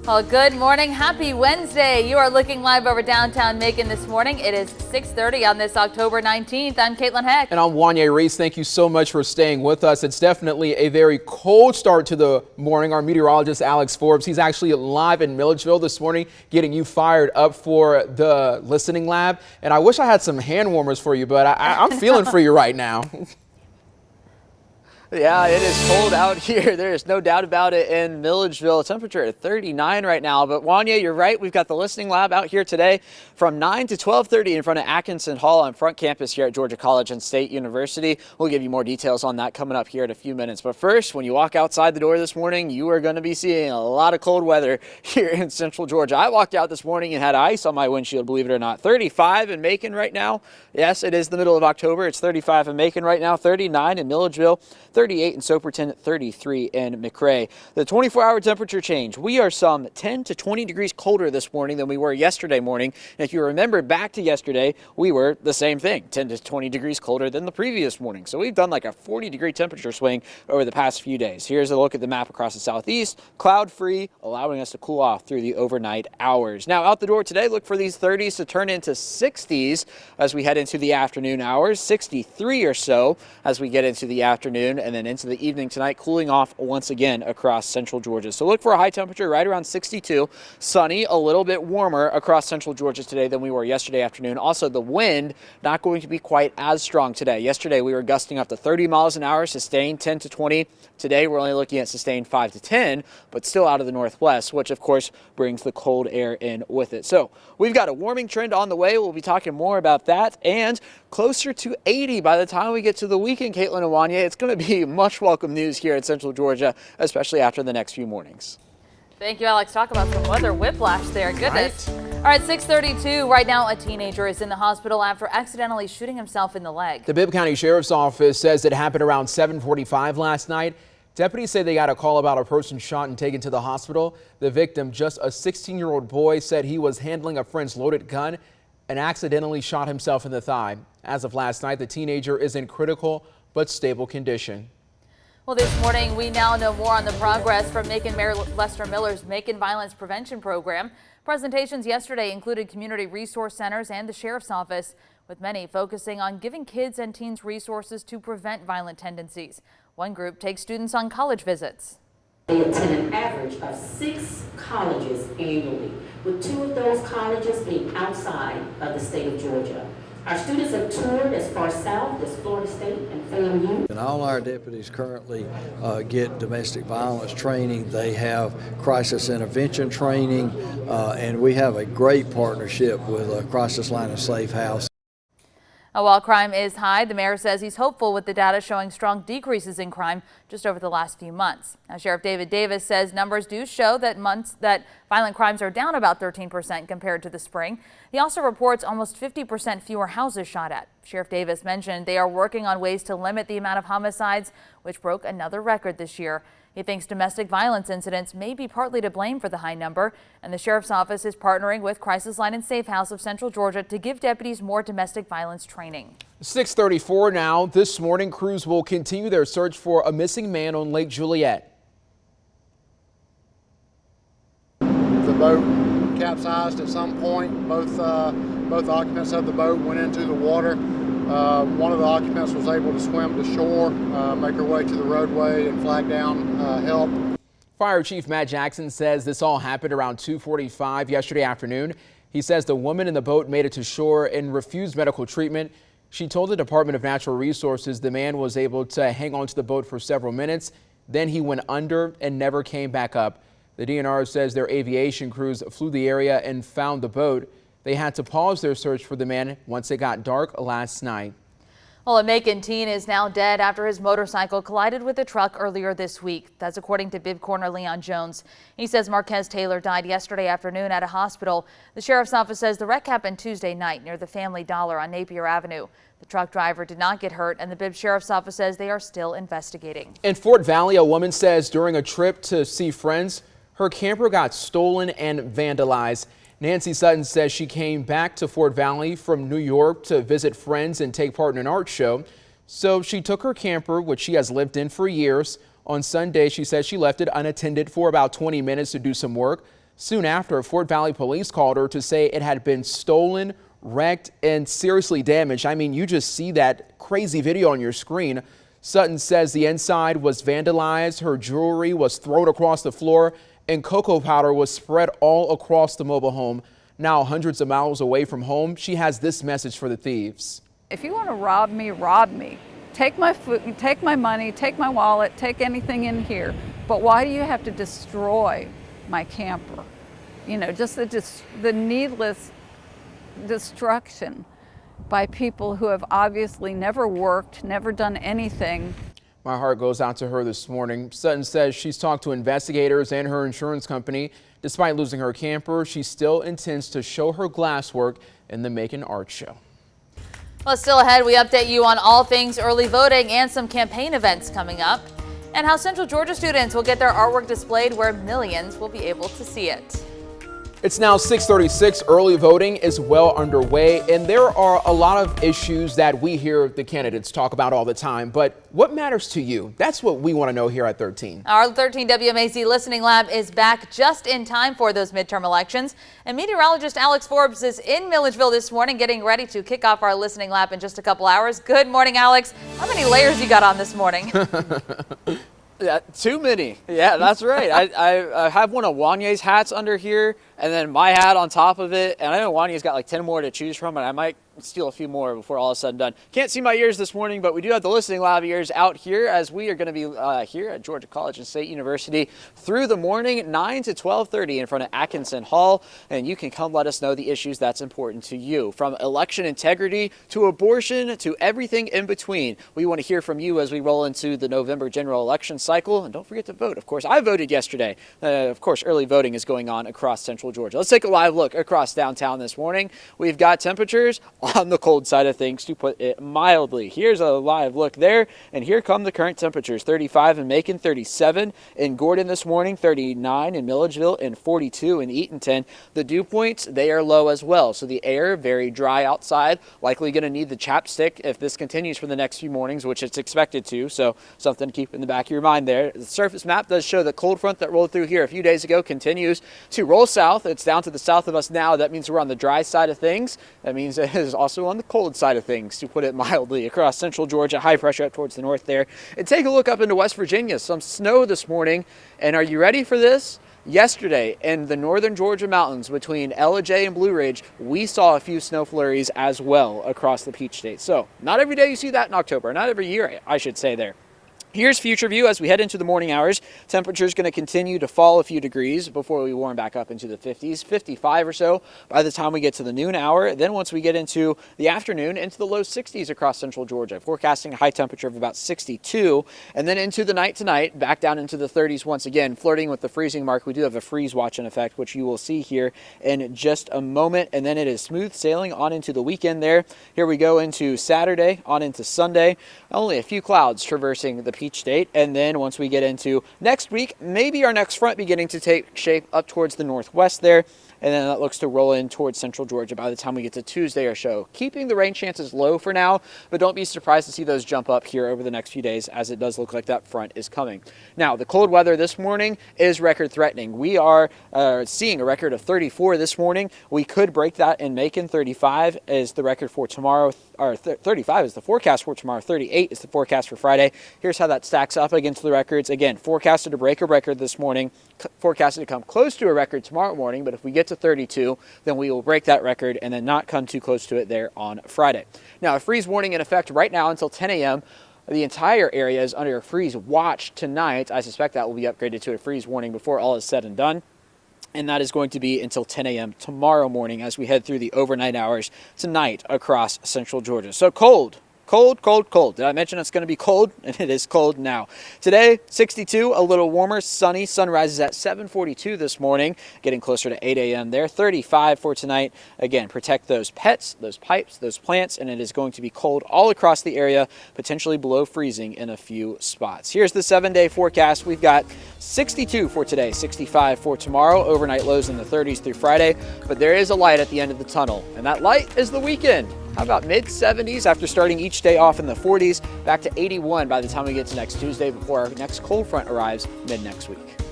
Well, good morning. Happy Wednesday. You are looking live over downtown Macon this morning. It is 6:30 on this October 19th. I'm Caitlin Heck. And I'm Wanya Reese. Thank you so much for staying with us. It's definitely a very cold start to the morning. Our meteorologist Alex Forbes, he's actually live in Milledgeville this morning, getting you fired up for the listening lab. And I wish I had some hand warmers for you, but I'm feeling for you right now. Yeah, it is cold out here. There is no doubt about it in Milledgeville. Temperature at 39 right now. But Wanya, you're right. We've got the listening lab out here today from 9 to 12:30 in front of Atkinson Hall on front campus here at Georgia College and State University. We'll give you more details on that coming up here in a few minutes. But first, when you walk outside the door this morning, you are going to be seeing a lot of cold weather here in central Georgia. I walked out this morning and had ice on my windshield, believe it or not. 35 in Macon right now. Yes, it is the middle of October. It's 35 in Macon right now, 39 in Milledgeville, 38 in Soperton, 33 in McRae. The 24-hour temperature change. We are some 10 to 20 degrees colder this morning than we were yesterday morning. And if you remember back to yesterday, we were the same thing, 10 to 20 degrees colder than the previous morning. So we've done like a 40-degree temperature swing over the past few days. Here's a look at the map across the southeast. Cloud-free, allowing us to cool off through the overnight hours. Now out the door today, look for these 30s to turn into 60s as we head into the afternoon hours. 63 or so as we get into the afternoon and then into the evening tonight, cooling off once again across central Georgia. So look for a high temperature right around 62. Sunny, a little bit warmer across central Georgia today than we were yesterday afternoon. Also, the wind not going to be quite as strong today. Yesterday, we were gusting up to 30 miles an hour, sustained 10 to 20. Today, we're only looking at sustained 5 to 10, but still out of the northwest, which of course brings the cold air in with it. So we've got a warming trend on the way. We'll be talking more about that and closer to 80 by the time we get to the weekend, Caitlin and Wanya. It's going to be much welcome news here in central Georgia, especially after the next few mornings. Thank you, Alex. Talk about some weather whiplash there. Goodness. Right. All right, 6:32. Right now, a teenager is in the hospital after accidentally shooting himself in the leg. The Bibb County Sheriff's Office says it happened around 7:45 last night. Deputies say they got a call about a person shot and taken to the hospital. The victim, just a 16-year-old boy, said he was handling a friend's loaded gun and accidentally shot himself in the thigh. As of last night, the teenager is in critical but stable condition. Well, this morning, we now know more on the progress from Macon Mayor Lester Miller's Macon Violence Prevention Program. Presentations yesterday included community resource centers and the Sheriff's Office, with many focusing on giving kids and teens resources to prevent violent tendencies. One group takes students on college visits. They attend an average of 6 colleges annually, with 2 of those colleges being outside of the state of Georgia. Our students have toured as far south as Florida State and FAMU. And all our deputies currently get domestic violence training. They have crisis intervention training, and we have a great partnership with Crisis Line and Safe House. While crime is high, the mayor says he's hopeful with the data showing strong decreases in crime just over the last few months. Now, Sheriff David Davis says numbers do show that violent crimes are down about 13% compared to the spring. He also reports almost 50% fewer houses shot at. Sheriff Davis mentioned they are working on ways to limit the amount of homicides, which broke another record this year. He thinks domestic violence incidents may be partly to blame for the high number, and the Sheriff's Office is partnering with Crisis Line and Safe House of Central Georgia to give deputies more domestic violence training. 6:34 now. This morning, crews will continue their search for a missing man on Lake Juliette. The boat capsized at some point. Both occupants of the boat went into the water. One of the occupants was able to swim to shore, make her way to the roadway and flag down help. Fire Chief Matt Jackson says this all happened around 2:45 yesterday afternoon. He says the woman in the boat made it to shore and refused medical treatment. She told the Department of Natural Resources the man was able to hang on to the boat for several minutes. Then he went under and never came back up. The DNR says their aviation crews flew the area and found the boat. They had to pause their search for the man once it got dark last night. Well, a Macon teen is now dead after his motorcycle collided with a truck earlier this week. That's according to Bibb Coroner Leon Jones. He says Marquez Taylor died yesterday afternoon at a hospital. The Sheriff's Office says the wreck happened Tuesday night near the Family Dollar on Napier Avenue. The truck driver did not get hurt, and the Bibb Sheriff's Office says they are still investigating. In Fort Valley, a woman says during a trip to see friends, her camper got stolen and vandalized. Nancy Sutton says she came back to Fort Valley from New York to visit friends and take part in an art show. So she took her camper, which she has lived in for years. On Sunday, she says she left it unattended for about 20 minutes to do some work. Soon after, Fort Valley police called her to say it had been stolen, wrecked, and seriously damaged. I mean, you just see that crazy video on your screen. Sutton says the inside was vandalized, her jewelry was thrown across the floor, and cocoa powder was spread all across the mobile home. Now hundreds of miles away from home, she has this message for the thieves. If you want to rob me, rob me. Take my food, take my money, take my wallet, take anything in here. But why do you have to destroy my camper? You know, just the needless destruction by people who have obviously never worked, never done anything. My heart goes out to her this morning. Sutton says she's talked to investigators and her insurance company. Despite losing her camper, she still intends to show her glasswork in the Macon Art Show. Well, still ahead, we update you on all things early voting and some campaign events coming up, and how Central Georgia students will get their artwork displayed where millions will be able to see it. It's now 6:36. Early voting is well underway, and there are a lot of issues that we hear the candidates talk about all the time. But what matters to you? That's what we want to know here at 13. Our 13 WMAZ Listening Lab is back just in time for those midterm elections. And meteorologist Alex Forbes is in Milledgeville this morning getting ready to kick off our Listening Lab in just a couple hours. Good morning, Alex. How many layers you got on this morning? Yeah, too many. Yeah, that's right. I have one of Wanye's hats under here, and then my hat on top of it. And I know Wanye's got like 10 more to choose from, and I might steal a few more before all is said and done. Can't see my ears this morning, but we do have the Listening Lab ears out here, as we are going to be here at Georgia College and State University through the morning, 9 to 12:30 in front of Atkinson Hall. And you can come let us know the issues that's important to you, from election integrity to abortion to everything in between. We want to hear from you as we roll into the November general election cycle. And don't forget to vote. Of course, I voted yesterday. Of course, early voting is going on across Central Georgia. Let's take a live look across downtown this morning. We've got temperatures on the cold side of things, to put it mildly. Here's a live look there, and here come the current temperatures. 35 in Macon, 37 in Gordon this morning, 39 in Milledgeville, and 42 in Eatonton. The dew points, they are low as well, so the air very dry outside. Likely going to need the chapstick if this continues for the next few mornings, which it's expected to, so something to keep in the back of your mind there. The surface map does show the cold front that rolled through here a few days ago continues to roll south. It's down to the south of us now. That means we're on the dry side of things. That means it is also on the cold side of things, to put it mildly, across Central Georgia. High pressure up towards the north there. And take a look up into West Virginia. Some snow this morning. And are you ready for this? Yesterday in the northern Georgia mountains between Ellijay and Blue Ridge, we saw a few snow flurries as well across the Peach State. So not every day you see that in October, not every year, I should say there. Here's future view as we head into the morning hours. Temperatures going to continue to fall a few degrees before we warm back up into the 50s, 55 or so by the time we get to the noon hour. Then once we get into the afternoon, into the low 60s across Central Georgia, forecasting a high temperature of about 62. And then into the night tonight, back down into the 30s once again, flirting with the freezing mark. We do have a freeze watch in effect, which you will see here in just a moment. And then it is smooth sailing on into the weekend there. Here we go into Saturday, on into Sunday. Only a few clouds traversing the Peach State, and then once we get into next week, maybe our next front beginning to take shape up towards the northwest there, and then that looks to roll in towards Central Georgia by the time we get to Tuesday or so. Keeping the rain chances low for now, but don't be surprised to see those jump up here over the next few days, as it does look like that front is coming. Now, the cold weather this morning is record threatening. We are seeing a record of 34 this morning. We could break that in Macon. 35 is the record for tomorrow, or 35 is the forecast for tomorrow. 38 is the forecast for Friday. Here's how that stacks up against the records. Again, forecasted to break a record this morning, forecasted to come close to a record tomorrow morning, but if we get to 32, then we will break that record and then not come too close to it there on Friday. Now, a freeze warning in effect right now until 10 a.m. The entire area is under a freeze watch tonight. I suspect that will be upgraded to a freeze warning before all is said and done. And that is going to be until 10 a.m. tomorrow morning as we head through the overnight hours tonight across Central Georgia. So cold. Cold, cold, cold. Did I mention it's going to be cold? And it is cold now. Today, 62, a little warmer, sunny. Sun rises at 7:42 this morning, getting closer to 8 a.m. there. 35 for tonight. Again, protect those pets, those pipes, those plants, and it is going to be cold all across the area, potentially below freezing in a few spots. Here's the 7-day forecast. We've got 62 for today, 65 for tomorrow, overnight lows in the 30s through Friday, but there is a light at the end of the tunnel, and that light is the weekend. How about mid-70s after starting each day off in the 40s, back to 81 by the time we get to next Tuesday before our next cold front arrives mid-next week.